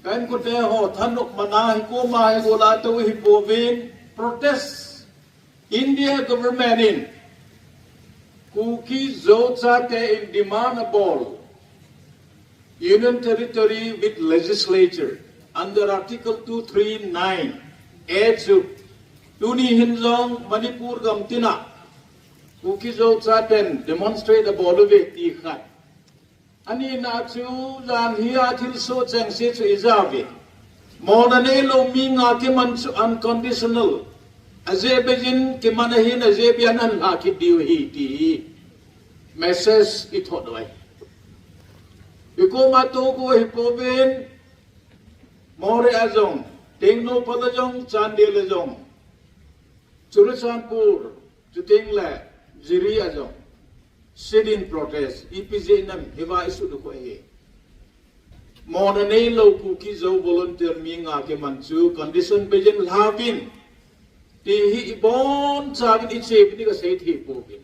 kan ko te ho thanok mana ko mai ko la to hi povin protest India government in kuki zota te in demand a ball union territory with legislature under article 239 a2 tuni hinjong manipur gamtina kuki zota ten demonstrate a ball ve ti khat ani na chu jan hiya thil so chang se chu izavi modane lo mi nga ke man chu unconditional azebejin ke manahin azebian an ha ki diu hi ti message it hot doi ikoma to ko hi povin more azong tengno padajong chandel azong churachanpur chutingla jiri azong sit in protest EPJ nam hiwa isu du ko he modane lo ku ki zo volunteer mi nga ke manchu condition bejen lavin ti hi bon chang i che ni ka sei thi po bin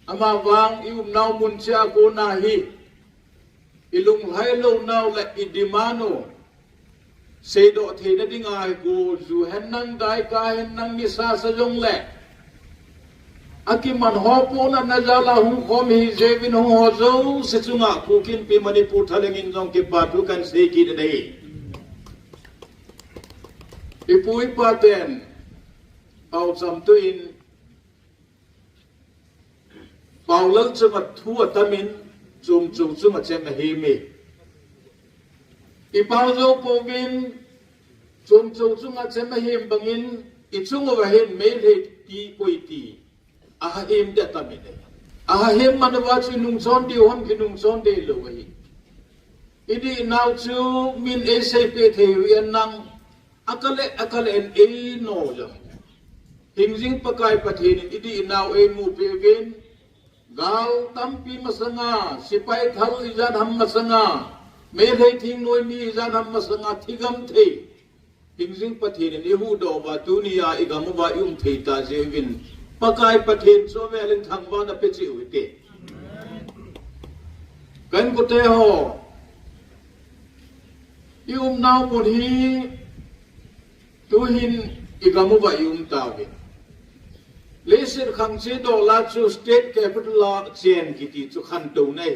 ama wang i naw mun cha ko na hi ilung hai lo naw la idimano sei do the na dinga go zu hen nang dai ka hen nang ni sa sa jong le aki man ho po na najala hu khom hi jevin ho zo se chunga kukin pi manipur thaleng in jong ke patu kan sei ki de ipui paten au cham tu in paulal chuma thu atamin chum chuma chen na hi me ipau zo povin chum chuma chen na hi bangin ichung wa hen me le ti koi ti ahim de tamine ahim manwa chu nung chon di hom ki nung chon de lo hi idi now chu min sap the yan nang akale en e no ja hingjing pakai pathin idi now e mu pevin gal tampi masanga sipai thal izan ham masanga me thei thing noi mi izan ham masanga thigam the hingjing pathin ni hu do ba dunia igam ba yum thei ta jevin pakai pathin so velin thangwa na pechi uite kan ko te ho yum naw mun hi tu hin igamu ba yum tawi lesir khang che do la chu state capital la chen kiti chu khan to nei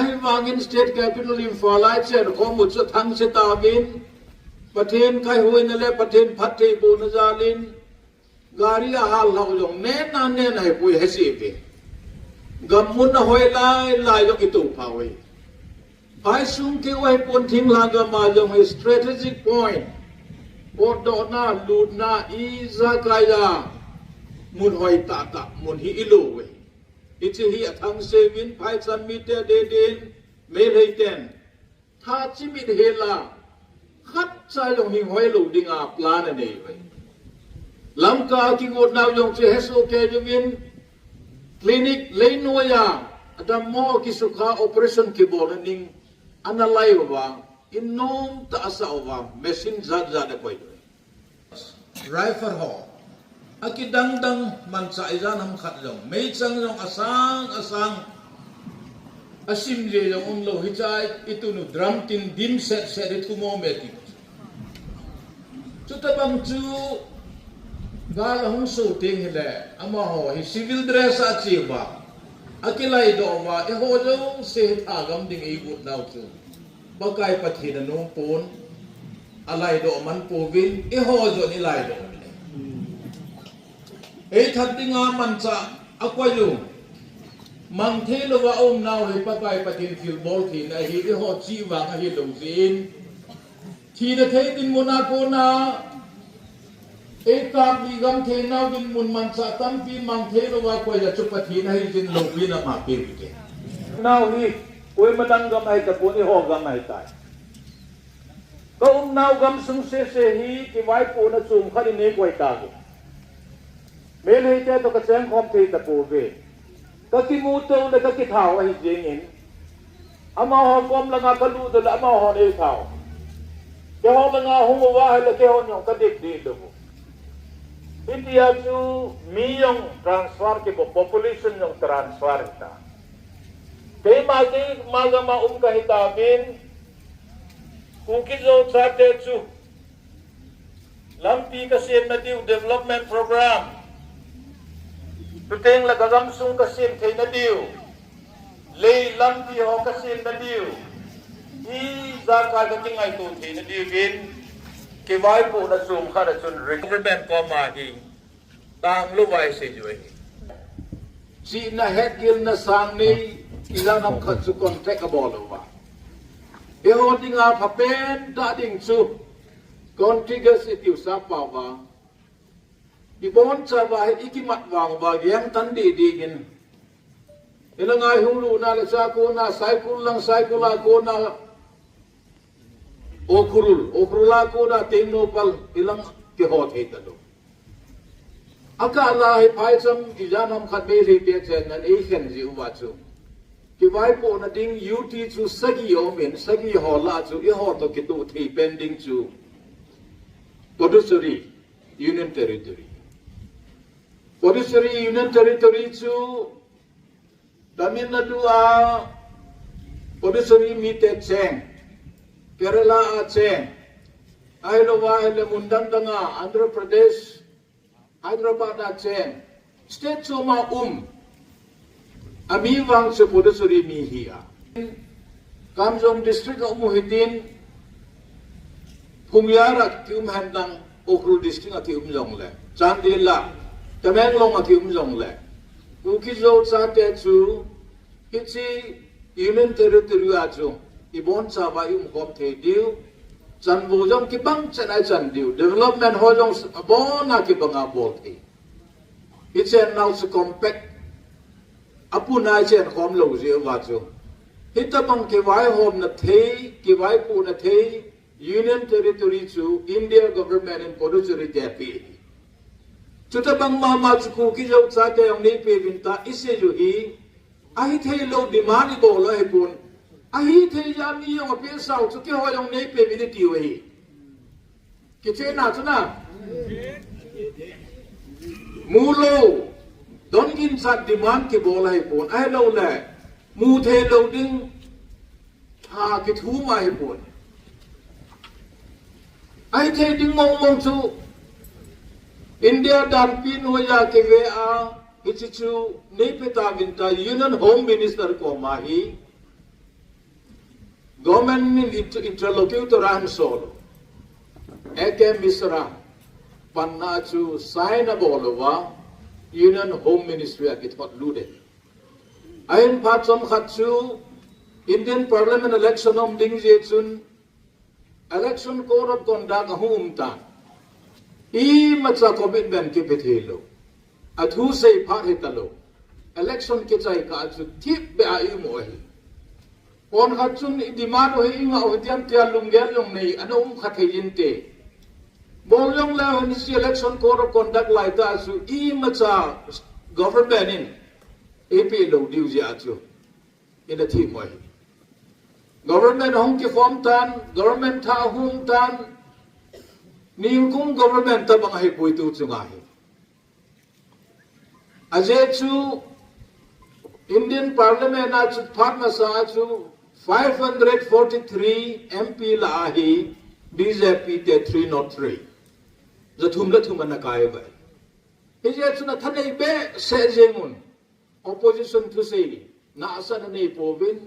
ai wangin state capital in falai chen ko mu chu thang se tawin pathin kai huin le pathin phatte bo na jalin gari hal lau jong ne na ne nai pui hesi pe gamun na hoi lai jong itu phawi pai sung ke wai pon thing la ga ma jong strategic point por do na lut na I za kaya mun hoi ta mun hi ilu we ichi hi athang se win pai chan mi te de den me lei ten tha chi mi he la khat cha jong hi hoi lu ding a plan ne we lamka ki ngot naw yong che heso ke jwin clinic leinoya adam mo ki sukha operation ki bolening analai wa inom ta asa wa machine zat de koi rifle ho aki dang man sa izan ham khat jong mei chang jong asang asim je jong lo hichai itunu drum tin dim set de thumo meti chutabang chu gal hong so ting hele ama ho hi civil dress a chi ba akilai do wa e ho jo se tha gam ding e gut naw chu bakai pathina no pon alai do man povin e ho jo ni lai do e thatinga man cha akwayu mang the lo wa om naw he bakai pathin fil bol thi na hi e ho chi wa nga hi lo zin thi na the din mona ko na ekam digam the na bin mun man sa tam pi mang the lo wa ko ya chupathi na hi jin lo pi na ma pi ke now hi oi madang gam ai ta poni ho gam ai tai ko now gam sung se hi ki wai po na chum khari ne koi ta ko me le te to ka chang khom the ta po ve ka ki mu to na ka ki thao ai jing in ama ho kom la nga ka lu de la ama ho ne thao ke ho la nga hu wa ha la ke ho nyong ka dik di lo India chu mi yung transfer ke population yung transfer ita. Kaya maga ma kahitawin Kukizo Tatetsu Lampi Kasim Nadiu Development Program Tuteng la Gagamsung Kasim Kay Nadiu Lay Lampi Ho Kasim Nadiu I Zaka Gating Ay Tuti Nadiu Gin Kivay po na sum kada sun government ko mahi tang luway si Joy si na hekil na sang ni ilang ang katsu kontek abolo Eho tinga papen dating su kontigas itiu sapa ba ibon sa ba ikimat wang ba yang tandi digin ilang ay hulu na sa ko na cycle lang cycle ako na okurula ko na tinopal ilang kihot hitalo akala hi paisam ijanam khatbe ri pe chen nan asian ji uwachu Kivay po na ding UT chu sagi omin sagi hola chu I ho to kitu thi pending chu Puducherry Union Territory Puducherry Union Territory chu Tamil Nadu a Puducherry mite cheng Kerala a cheng Ailawa ele mundandanga Andhra Pradesh Hyderabad a cheng state chu ma Ami wang se Puducherry mi hiya. Kamjong district of Muhyiddin Pumyara kium handang Okrul district at umjong le. Chandila Tamenglong at umjong le. Ukizo Sate chu Hitsi Union Territory ajo Ibon Sawa kom te diu Chan Bojong kibang chanay chan diu Development hojong abon na kibang abol te. It's now to compact Apu na chen khom lo je wa chu hitamang ke wai hom na the ke wai pu na the Union Territory chu India government in Puducherry te pi chutabang mama chu ki jo cha te ong ni pe binta ise ju hi ai the lo demand bo lo he pun ai the ya mi yong pe sao chu ke ho yong ni pe bi ti we ke che na chu na mu lo Don gin sa demand ke bola hi pon ai lo le mu the lo ding ha ke thu ma hi pon ai the ding mong chu India dan pin ho ya ke ve a ichu nei peta vinta Union Home Minister ko ma hi government interlocutor an solo eke misra panna chu sign a bolova Union Home Ministry akit hot lude. Ayon patsom khatsu Indian Parliament election om ding jetsun election code of conduct humta. I matsa commitment ke pethelo. Athu sei phat hitalo. Election ke chai ka chu tip be ai mohi. Kon khatsun demand ho inga ho tiam tia lunggel long nei anom khathayin te. Bolyong la when this election code of conduct like that so macha government in AP lo diu ja chu in the team way government hong ki form tan government tha hung tan ni kung government ta bang hai pui tu chunga hi aje chu Indian Parliament na chu pharma sa chu 543 MP la hi BJP te 303 Zathum la thum na kai ba Ije chuna thanai be se jengun opposition to say na asan nei povin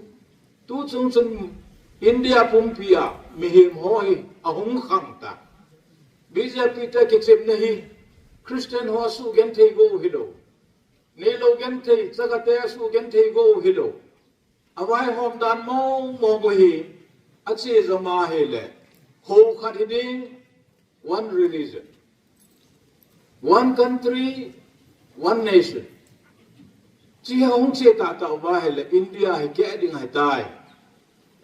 tu chung chung India pumpia mihim hoi ahung khangta BJP ta kitsep nahi Christian ho su gen thei go hilo nei lo gen thei chagate su gen thei go hilo awai hom dan mo go hi achi zama hele ho khatiding one religion One country, one nation. Chỉ hông chế ta ba hay là India hay kẻ đinh hay tai.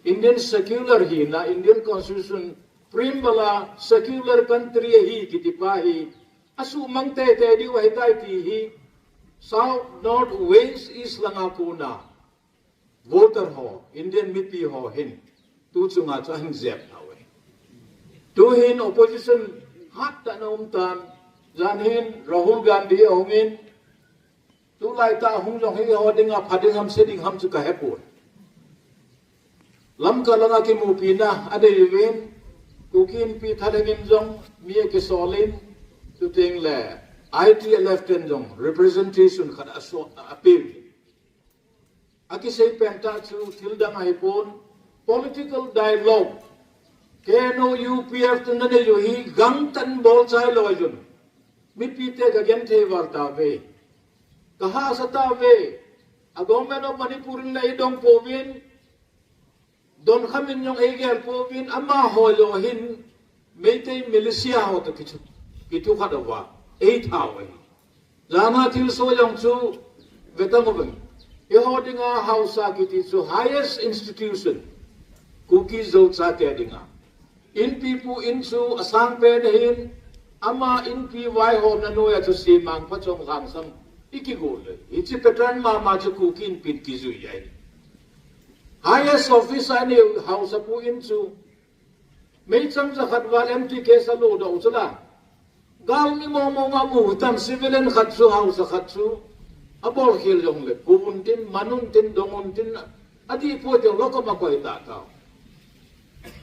Indian secular hi na Indian constitution primbala secular country hi kitipa hi. Asu mang te di hay tai ti hi. South, North, West, East lang ako na. Voter ho, Indian mipi ho hin. Tu chunga cha hing zep na we. Tu hin opposition hat ta na umtan. Janhin Rahul Gandhi hongin tu lai ta hung jong hi ho dinga phading ham setting ham chu ka hepur lam ka langa ki mu pina ade wen กูกินปีทัดเงินจงมีเอกสารลินสุดเองแหละITLF เต็นจง representation ขัดอสวอภิลอากิเซเป็นตาชูทิลดังไอปน political dialogue แกโน UPF ตันนั่นอยู่ฮีกังตันบอลใจลอยจุนมิปีเตกกันเทวาตาเวกะฮาสตาเวอากอมเมนอมันปุรินไลดงโปวินดอนขมินยองเอเกลโปวินอามาฮอยโลหินเมเตมิลิเซียฮอตกิทุขัดว่า8 hours. Jana til so yang chu vetangoben. Ye hodinga hausa kiti chu highest institution. Kuki zo cha te dinga. In pipu in chu asang pe hin ama in pi wai hom na no ya chu si mang pha chong khang sam ikigol. Ichi pattern ma chu kuki in pin ki zu yai. Highest officer ni hausa pu in chu. Mei chang cha khat wal MT ke sa lo do chula. Gal mi mo ngamu tam civilian khatsu house khatsu abol khil jong le kubun tin manun tin dongun tin adi po te loko ma ko ita ta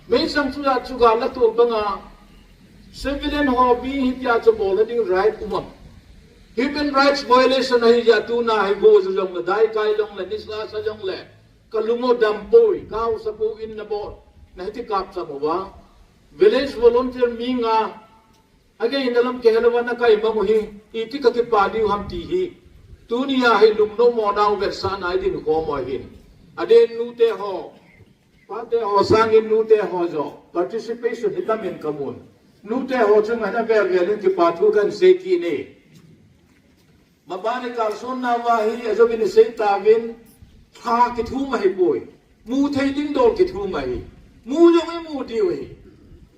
me sam chu ya chu ga la tu banga civilian hobby hi ya chu bol ding right human rights violation hi ya tu na hi go jong le dai kai jong le nisla sa jong le kalumo dam poi kau sa pu in na bo na ti kap sa mo wa village volunteer minga Aga inalam kehelawan na kay mamuhi iti kakipadiw hamtihi tunia hi lumno mo naw versan ay din ko mo hin aden nute ho pate ho sangin nute ho jo participation hitamin kamun nute ho chung ana ver velin ki pathu kan se ki ne mabane kal son na wahi azobin se tawin tha ki thu mai poi mu thei ding dol ki thu mai mu jong ai mu diwi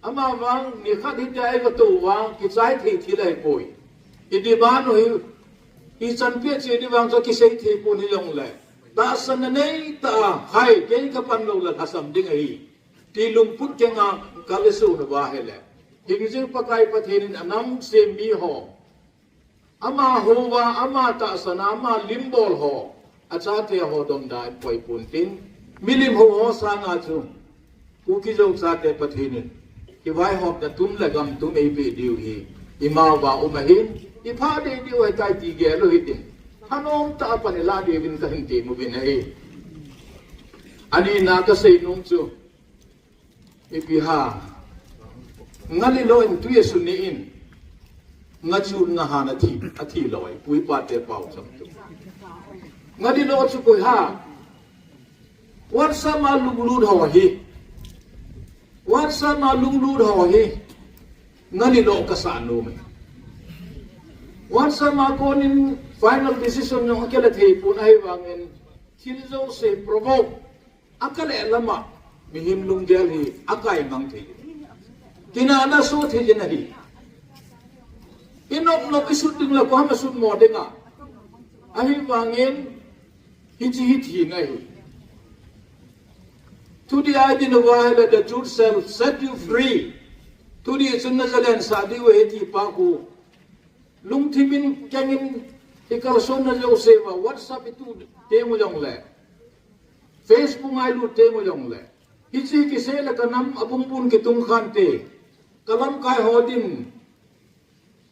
ama wang ni khat hi dai ko tu wang ki sai thi thi lai poi i di ban hi i chan pe che di wang so ki sei thi pu ni long lai da san nei ta hai ke ka pan lo la hasam ding ai ti lum put ke nga kalesu na wa hele hi gi jing pakai pathin anam se mi ho ama ho wa ama ta sana ama limbol ho acha te ho dom dai poi pun tin milim ho ho sa nga chu ku ki jo sa te pathin ki vai hop da tum la gam tum ei be diu hi ima wa umahin i pha de diu ai kai ti ge lo hitin hanom ta pa ne la de bin ka hin ti mu bin ai ani na ka sei num chu i pi ha ngali lo in tu yesu ni in nga chu nga ha na thi loi pui pa te pau sam tu ngali lo chu ko ha wat sa ma lu lu ho hi Wat sama lulu ho hi ngani lo kasano me Wat sama konin final decision ng akala thei pun ai wangin thilzo se provoke akale lama mihim lung gel hi akai mang thei kinana so thei jena hi inok no isut ding la ko ma sut mo denga ai wangin hi thi ngai To the idea of that the truth shall set you free. To the sunnazalan sadi we eti paku. Lung timin kengin ikalson na jo seva. WhatsApp itu temo jong le. Facebook ngai lu temo jong le. Hichi kisela kanam abumpun kitung khante. Kalam kai hodin.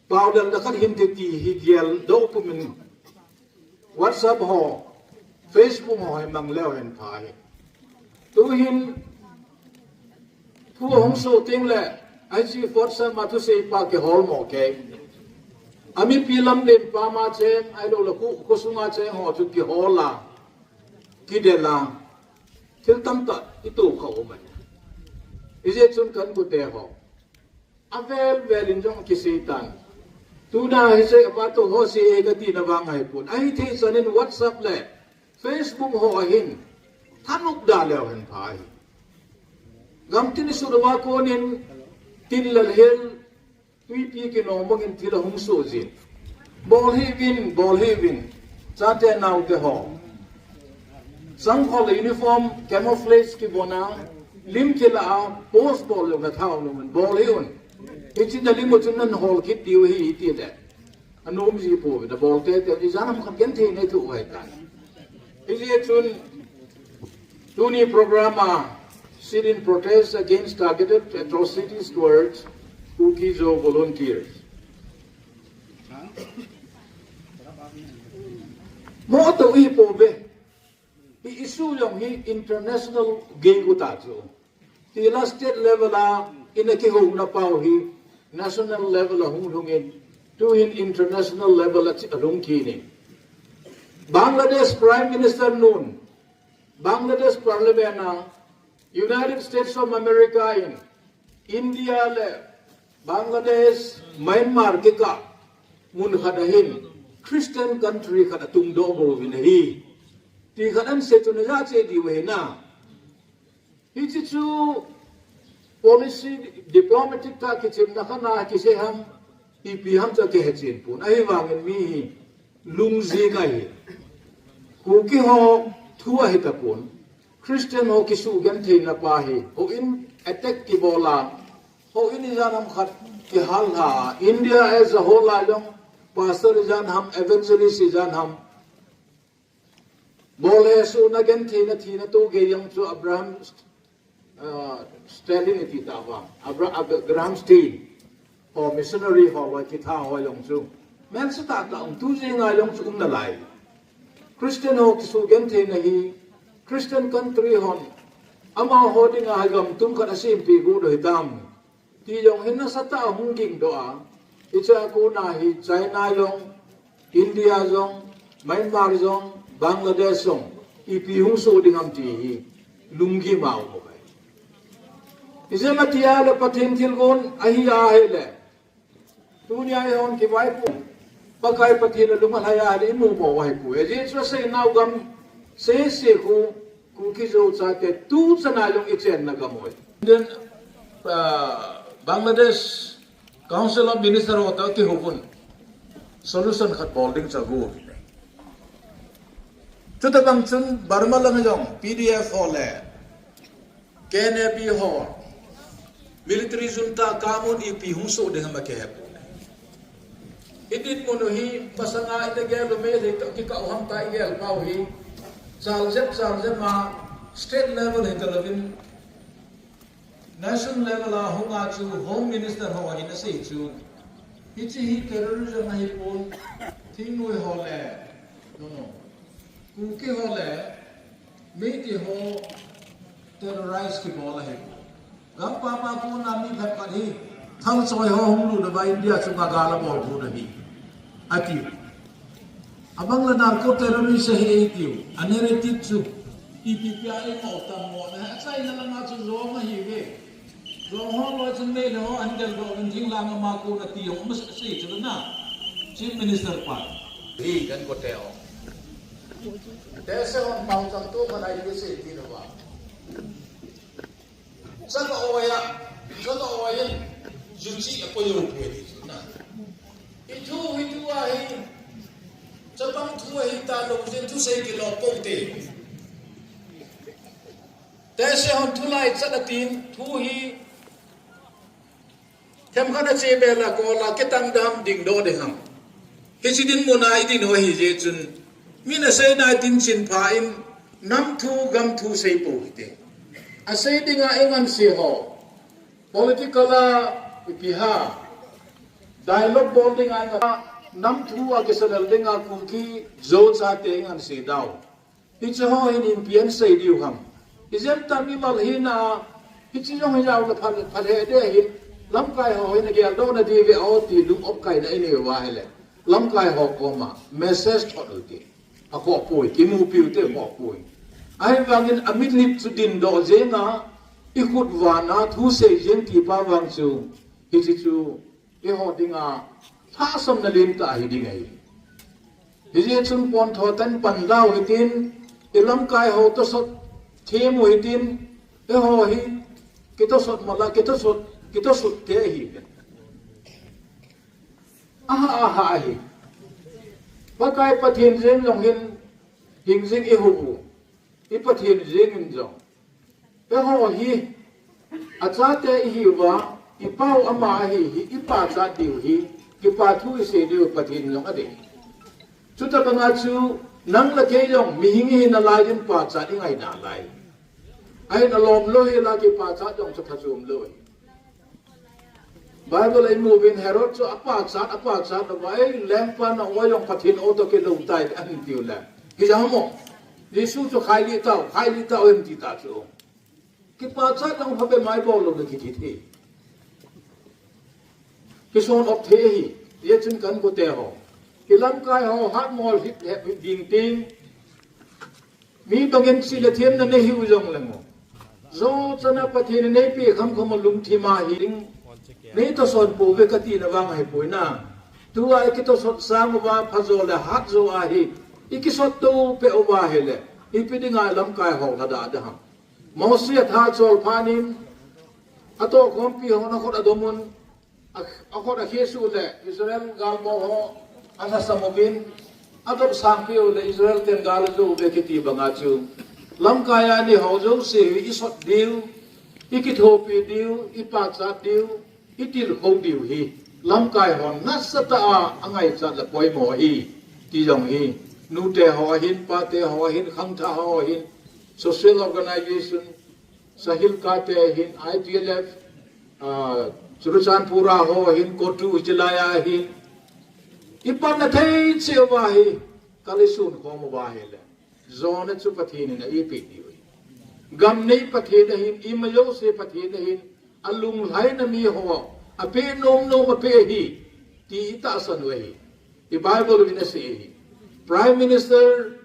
Paudal dakat hintiti higiel do pumin. WhatsApp ho. Facebook ho hemang leo hen pai. Tu hin thu hong so ting le ai chi for sa ma tu sei pa ke hol mo ke ami pilam len pa ma chen ai lo la ku sunga che ho chu ki hol la ki de la til tam ta itu kho ma ije chun kan bu te ho avel velin jong ki seitan tu na hi se pa to ho si e ga ti na wa ngai pun ai the sanin WhatsApp le Facebook ho hin Tanuk dalaw hen pai. Gamtin surwa ko nin tilal hel tuipi ki no mongin tila hung sojin. Bol hevin. Chate naw ke ho. Sang hol uniform camouflage ki bona lim ke la post bol yo thaw no men bol heun. Ichi dalim mo chun nan hol kit diu hi ti de. Anom ji po da bol te te janam khat gen the ne tu hai ta. Iji chun Tuni programa sit in protest against targeted atrocities towards Kuki-Zo volunteers. Mo to ipo be i-issue yung international gay ko tayo. Tila state level inakihong na pao national level hunghungin to international level at along kini. Bangladesh Prime Minister noon, Bangladesh Parliament United States of America in India le Bangladesh Myanmar kika mun hadahin Christian country kada tungdo go vinahi ti kadan setu na che di wena hichi chu policy diplomatic ta kichim na kana kise ham ipi ham cha ke hechin pun ai wangin mi lungzi kai ku ki ho thua hita pun Christian ho kisu gan thein na pa hi ho in attack ki bola ho in izanam khat ki hal ha India as a whole along pastor jan ham evangelist jan ham bole so na gan thina to ge yang chu Abraham Stalin iti tawa Graham Stein or missionary ho wa ki tha ho long chu men sa ta ang tu je nga long chu na lai Christian ho ki su gan thina hi Christian country hon ama ho ding a gam tum kha sim pi gu doi tam ti yong hin na sa ta hung ging do a icha ko na hi China long India long Myanmar long Bangladesh long ipi hung so ding am ti hi lungi mau mo bai ise matia le pathin thil gon ahi a hele dunia hon ki vai pu pakai pathin lunga haya le mu mo wai pu e je so se nau gam se ku ki zo cha ke tu chana long ichen na gamoy then Bangladesh Council of Minister hoto ki hukun solution khat bolding cha gu chuta bang chun Burma lang jong PDF hole KNP ho military junta kamun ipi hungso de hama ke hep idit mo no hi pasanga ite gelo me de ki ka ham ta gel pau hi charge ma state level hintalabin national level honga chu home minister ho hi na sei chu hichi hi terrorism hi pon thing noi hole no ku ke hole me ki ho terrorize ki bola hai gam pa ko na mi phat pa hi thang choi ho hum lu da ba India chu ga la bol bu da hi ati abang la narco terrorist hi ti anere ti chu PPI mo tam mo na sai na la ma chu zo ma hi ve zo ho lo chen me lo an del go in jing la ma ko na ti yong ma sei chu na chief minister pa hi kan ko teo te se on pau chang tu ma dai ke se ti no ba sa ko oya ju chi ko yo pu ni na i thu a hi cho bang thu hi ta lo jen thu sei ki lo po te te se hon thu lai cha da tin thu hi them khana che be la ko la ke tang dam ding do de ham ke si din mo na i din ho hi je chun mi na sei na tin chin pha in nam thu gam thu sei po te a sei dinga engan se ho political ipiha dialogue bonding anga nam thu a ke sanal dinga kum ki zo cha te engan se daw hi che ho in pian sei diu ham izem ta mi mal hi na hi chi yong yaw la phal he de hi lam kai ho in ge do na di ve o ti lum op kai na ini wa hele lam kai ho ko ma message thot ti a ko poi ki mu piu te mo poi ai wangin amit lip chu din do je na i khut wa na thu se jen ti pa wang chu hi chi chu e ho dinga tha som na lim ta hi ding ai hi je chun pon tho tan pan dau hi tin i lam kai ho to sot the mu hi tin e ho hi ki to sot mala ki to sot te hi aha hi pa kai pathin jen long hin hing jing e hu i pathin jing in jong e ho hi acha te hi wa i pau ama hi i pa cha diu hi ki pa thu se diu pathin long ade chu ta banga chu nang la ke long mi hing hi na lai din pa cha ding ai na lai ไอ้นลมเลยลากิปาชาจงสักจุมเลยบาเบิลไอ้มูวินเฮโรตอปากสัตเอาไว้แรงฟันเอาไว้ยองพัทินโอตกิลุงไตอันเดียวแหละกิจามโมยิสุจะขายลิเต้าเอ็มติตาจูกิปาชาจงพับเป็นไม้บอลลงในกิจที่กิโซนออกเทหีเยจินกันก็เตะหอกิลำกายหอฮัดมอลฮิตดิงติงมีบางอย่างสิเลเทียนนั่นหิวจงเลยมั้งโจชนะประเทศในปีคำลุงที่มาหิงนี่ตัวส่วนปูเวกตีนวางให้ปุยนะตัวไอ้กิตัวส่วนสามว่าพะโจleฮัดโจอาฮีอีกิส่วนตัวเปอว่าเฮเลอีปีดิ่งไอ้ลำกายหอระดาดะมอสียท่าโจลพานินอัตโตคอมปีหอนักอดมุนอักอดอาเคสูเลอิสราเอลกาลโมโหอันนั้นสมบินอัตโตสังคิวเลอิสราเอลเต็นกาลโจเวกตีบังอาจูลำกายอันนี้หอโจเสียอีสดดิวอีกิโทปีดิวอีปากจัดดิวอีติลคงดิวฮีลำกายหอนนัสตาอังไงจัดละปอยหมอฮีที่จงฮีนูเตหอหินปาเตหอหินขังท่าหอหิน social organization สหิลกาเตหิน ITLF สุรชานพูราหอหินโกตูอุจลายาหินอีปันนัทเสียวาฮีกาลิสุนของวาฮีเลยโซนสุปฏินินะอีปีดิวกำนี้ปฏินิหินอีมโยเสปฏินิหินอัลลุงไหนมีหัวอภินมอภิฮีที่ตาสันเวฮีที่ไบเบิลวินัสฮี Prime Minister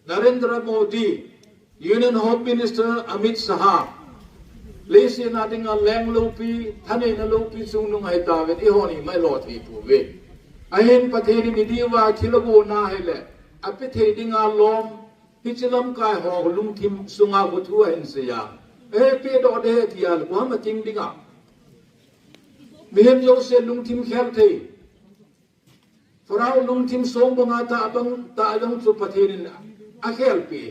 Narendra Modi Union Home Minister Amit Shah เลเซียนาดิงาแรงลูปีท่านเองลูปีสูงนุ่งให้ตาเวทีหอนี่ไม่รอที่ผู้เวไอเห็นประเทศนี้ดีว่าทิลบูนาให้แหละอภิเทดิงาลมพิจลำกายหอกลุงทิมสุงาบุทัวเห็นเสียเอเปดอเดที่อาลกว่ามาจริงดิงามีเห็นโยเซลุงทิมแคลเทฟราวลุงทิมสงบังอาตาบังตายังสุประเทศนี้อาเคลปี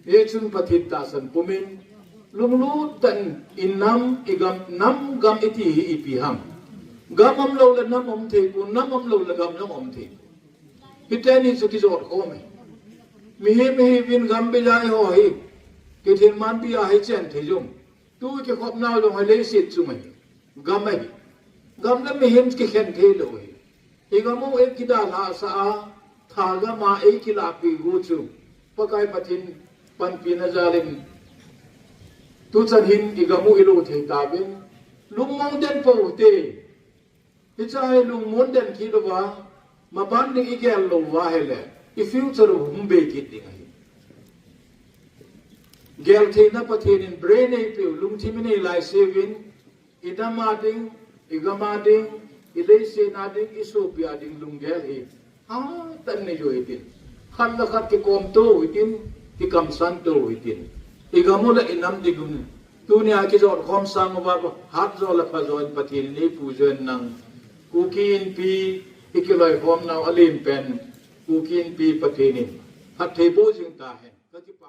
เอชุนประเทศตาสันปุมินลุงลูตันอินน้ำอีกน้ำกำอิทีอีปีหังกำอัมโลละน้ำอมเทกุน้ำอัมโลละกำน้ำอมเทพิเตนี่สุกิจอดโคมมีวินกำไปได้หอยกิเทนมันปีอาให้เจนเทจุมตู้จะขบน้าลงให้เลสิตจุมกำไม่กำนั้นไม่เห็นกิเข็นเทเลยอีกมูเอกกิดาลาสาทากมาเอกกิลาปีกูจูปะกายปะทินปันปีนาจารินตุสันหินอีกมูอิโลเทตาบินลุงมองเดินโปเตที่จะให้ลุงมองเดินคิดว่ามาบ้านนี้อีกแก่ลงว่าให้เลยอีฟิวเจอร์หุ่มเบกิดยังไงแกลเทน่าประเทศนี้เบรนไอพิวลุงที่ไม่ได้ไลเซวินอีดามาดิงอีกามาดิงอีเลเซนาดิงอีโซเปียดิงลุงแกลเฮตันนี่jo itinขันละขัดที่กอมโตitinที่กำสันโตitinอีกามุละอินำดิกุนตัวนี้อากิจอดคอมสังว่าฮัตโซละพะโซนประเทศนี้ผู้เจนนังกูกินปีอีกลอยคอมนาวอลิมเป็นกูกินปีประเทศนี้ฮัตเทโบจิงตาเห็นก็ที่ไป